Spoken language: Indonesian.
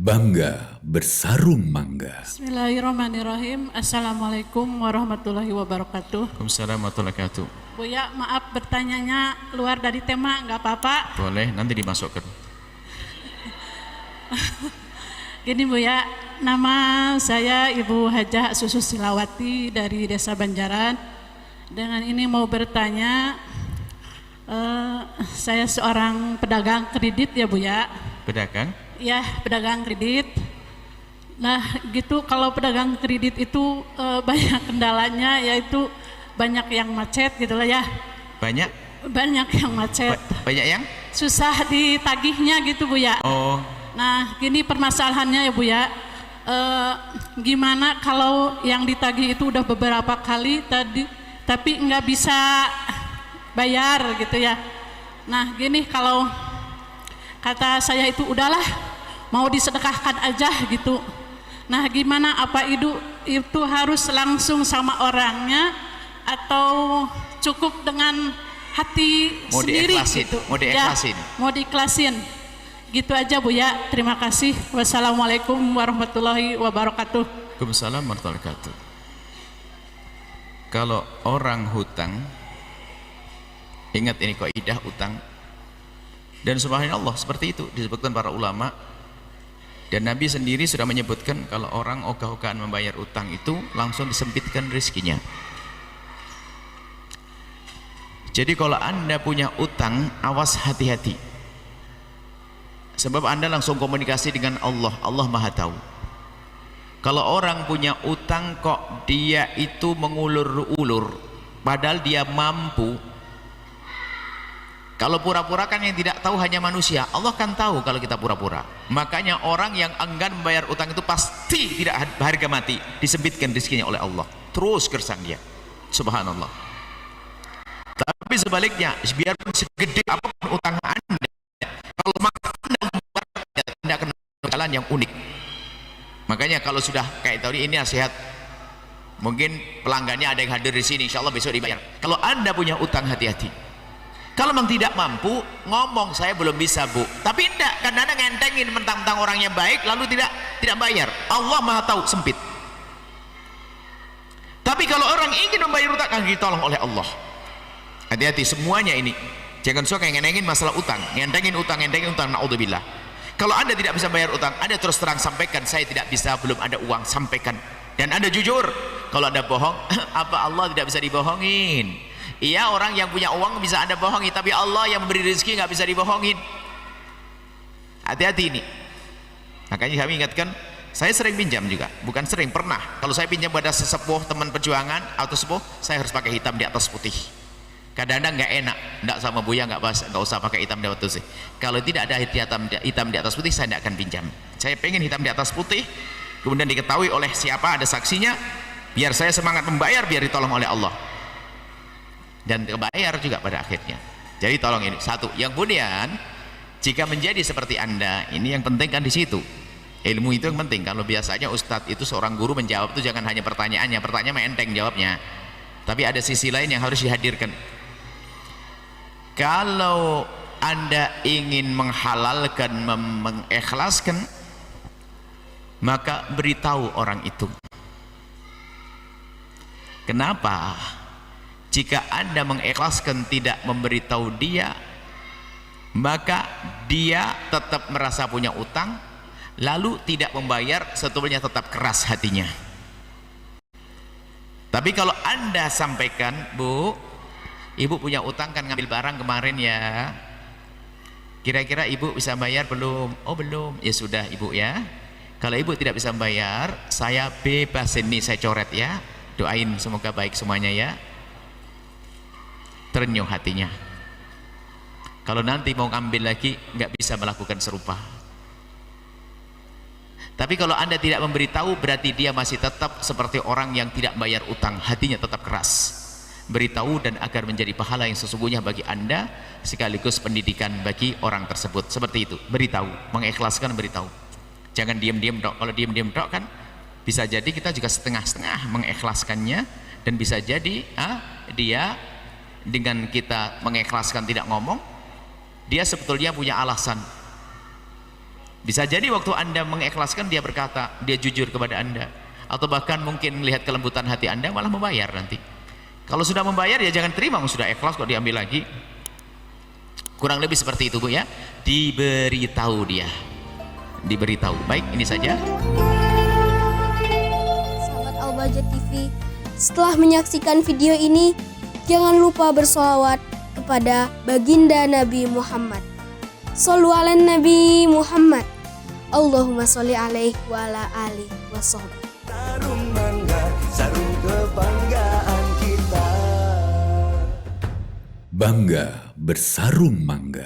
Bangga bersarung mangga. Bismillahirrahmanirrahim. Assalamualaikum warahmatullahi wabarakatuh. Waalaikumsalam warahmatullahi wabarakatuh. Buya, maaf bertanyanya luar dari tema, nggak apa-apa? Boleh, nanti dimasukkan. Gini Buya, nama saya Ibu Hajah Susu Silawati dari Desa Banjaran. Dengan ini mau bertanya, saya seorang pedagang kredit ya Buya. Pedagang? Ya, pedagang kredit. Nah, gitu kalau pedagang kredit itu banyak kendalanya, yaitu banyak yang macet gitu lah ya. Banyak? Banyak yang macet. Banyak yang? Susah ditagihnya gitu Bu ya. Oh. Nah, gini permasalahannya ya Bu ya. Gimana kalau yang ditagih itu udah beberapa kali tadi, tapi nggak bisa bayar gitu ya. Nah, gini kalau kata saya itu udahlah mau disedekahkan aja gitu. Nah gimana, apa itu harus langsung sama orangnya atau cukup dengan hati Mau sendiri diikhlasin, gitu? mau diikhlasin. Ya, mau diikhlasin. Gitu aja Bu ya. Terima kasih. Wassalamualaikum warahmatullahi wabarakatuh. Waalaikumsalam warahmatullahi wabarakatuh. Kalau orang hutang, ingat ini kaidah utang. Dan subhanallah seperti itu disebutkan para ulama, dan Nabi sendiri sudah menyebutkan kalau orang ogah-ogahan membayar utang itu langsung disempitkan rezekinya. Jadi kalau Anda punya utang, awas hati-hati, sebab Anda langsung komunikasi dengan Allah. Allah Maha Tahu. Kalau orang punya utang kok dia itu mengulur-ulur padahal dia mampu. Kalau pura-pura kan yang tidak tahu hanya manusia. Allah kan tahu kalau kita pura-pura. Makanya orang yang enggan membayar utang itu pasti tidak harga mati, disempitkan rezekinya oleh Allah. Terus gersang dia. Subhanallah. Tapi sebaliknya, biarpun segede apapun utang Anda, kalau Anda akan jalan yang unik. Makanya kalau sudah kayak tadi ini nasihat, mungkin pelanggannya ada yang hadir di sini, insya Allah besok dibayar. Kalau Anda punya utang, hati-hati. Kalau memang tidak mampu, ngomong saya belum bisa Bu. Tapi tidak, kadang-kadang ngentengin mentang-mentang orangnya baik lalu tidak bayar. Allah Maha Tahu sempit. Tapi kalau orang ingin membayar utang akan ditolong oleh Allah. Hati-hati semuanya ini. Jangan suka ngentengin masalah utang, ngentengin utang, naudzubillah. Kalau Anda tidak bisa bayar utang, Anda terus terang sampaikan, saya tidak bisa, belum ada uang, sampaikan. Dan Anda jujur. Kalau Anda bohong, apa Allah tidak bisa dibohongin? Iya, orang yang punya uang bisa Anda bohongi, tapi Allah yang memberi rezeki nggak bisa dibohongin. Hati-hati ini. Makanya kami ingatkan, saya sering pinjam juga, bukan sering, pernah. Kalau saya pinjam pada sesepuh teman perjuangan atau sepuh, saya harus pakai hitam di atas putih. Kadang-kadang nggak enak, nggak sama Buya, nggak usah pakai hitam di atas putih. Kalau tidak ada hitam di atas putih, saya tidak akan pinjam. Saya pengen hitam di atas putih, kemudian diketahui oleh siapa, ada saksinya, biar saya semangat membayar, biar ditolong oleh Allah. Dan terbayar juga pada akhirnya. Jadi tolong ini satu. Yang kemudian jika menjadi seperti Anda, ini yang penting kan di situ. Ilmu itu yang penting. Kalau biasanya ustadz itu seorang guru menjawab itu jangan hanya pertanyaannya, pertanyaan enteng jawabnya. Tapi ada sisi lain yang harus dihadirkan. Kalau Anda ingin menghalalkan, mengikhlaskan, maka beritahu orang itu. Kenapa? Jika Anda mengikhlaskan tidak memberitahu dia, maka dia tetap merasa punya utang, lalu tidak membayar, sebetulnya tetap keras hatinya. Tapi kalau Anda sampaikan, Bu, Ibu punya utang kan, ngambil barang kemarin ya, kira-kira Ibu bisa bayar belum? Oh belum. Ya sudah Ibu ya, kalau Ibu tidak bisa bayar, saya bebasin nih, saya coret ya, doain semoga baik semuanya ya. Terenyuh hatinya. Kalau nanti mau ngambil lagi nggak bisa melakukan serupa. Tapi kalau Anda tidak memberitahu, berarti dia masih tetap seperti orang yang tidak bayar utang, hatinya tetap keras. Beritahu dan agar menjadi pahala yang sesungguhnya bagi Anda, sekaligus pendidikan bagi orang tersebut. Seperti itu, beritahu, mengikhlaskan, beritahu. Jangan diam-diam dok. Kalau diam-diam dok kan bisa jadi kita juga setengah-setengah mengikhlaskannya, dan bisa jadi dia dengan kita mengikhlaskan tidak ngomong, dia sebetulnya punya alasan. Bisa jadi waktu Anda mengikhlaskan dia berkata, dia jujur kepada Anda, atau bahkan mungkin melihat kelembutan hati Anda malah membayar nanti. Kalau sudah membayar ya jangan terima, sudah ikhlas kok diambil lagi. Kurang lebih seperti itu Bu ya. Diberitahu dia. Diberitahu. Baik, ini saja. Sahabat Al-Bahjah TV, setelah menyaksikan video ini, jangan lupa bersolawat kepada baginda Nabi Muhammad. Shollu ala Nabi Muhammad. Allahumma sholli alaihi wa ala alihi wa sahbihi. Sarung mangga, sarung kebanggaan kita. Bangga bersarung mangga.